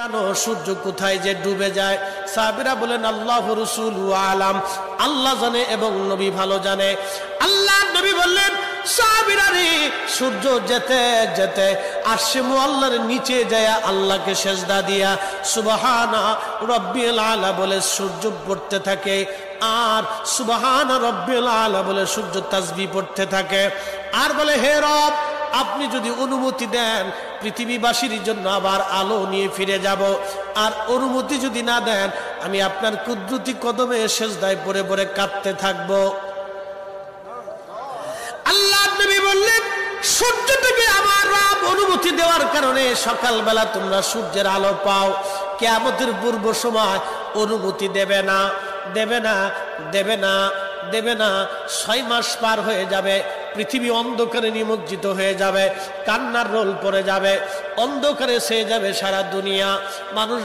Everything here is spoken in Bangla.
জানো সূর্য কোথায় যে ডুবে যায়? সাহাবীরা বলেন আল্লাহু রাসূলু আলাম, আল্লাহ জানে এবং নবী ভালো জানে। আল্লাহর নবী বললেন, সাহাবীরা রে, সূর্য যেতে যেতে আরশে মুআল্লার নিচে যায় আল্লাহকে সেজদা দিয়া সুবহানা রাব্বিল আলা বলে সূর্য পড়তে থাকে, আর সুবহানা রাব্বিল আলা বলে সূর্য তাসবিহ পড়তে থাকে, আর বলে হে রব, আপনি যদি অনুমতি দেন পৃথিবীবাসীর জন্য আবার আলো নিয়ে ফিরে যাব, আর অনুমতি যদি না দেন আমি আপনার কুদরতি কদমে সেজদায় পড়ে পড়ে কাঁদতে থাকব। আল্লাহ নবী বললেন, সূর্য থেকে আমার রব অনুমতি দেওয়ার কারণে সকালবেলা তোমরা সূর্যের আলো পাও। কিয়ামতের পূর্ব সময় অনুমতি দেবে না, দেবে না, দেবে না, দেবে না। 6 মাস পার হয়ে যাবে, পৃথিবী অন্ধকারে নিমজ্জিত হয়ে যাবে, কান্নার রোল পড়ে যাবে, অন্ধকারে ছেয়ে যাবে সারা দুনিয়া। মানুষ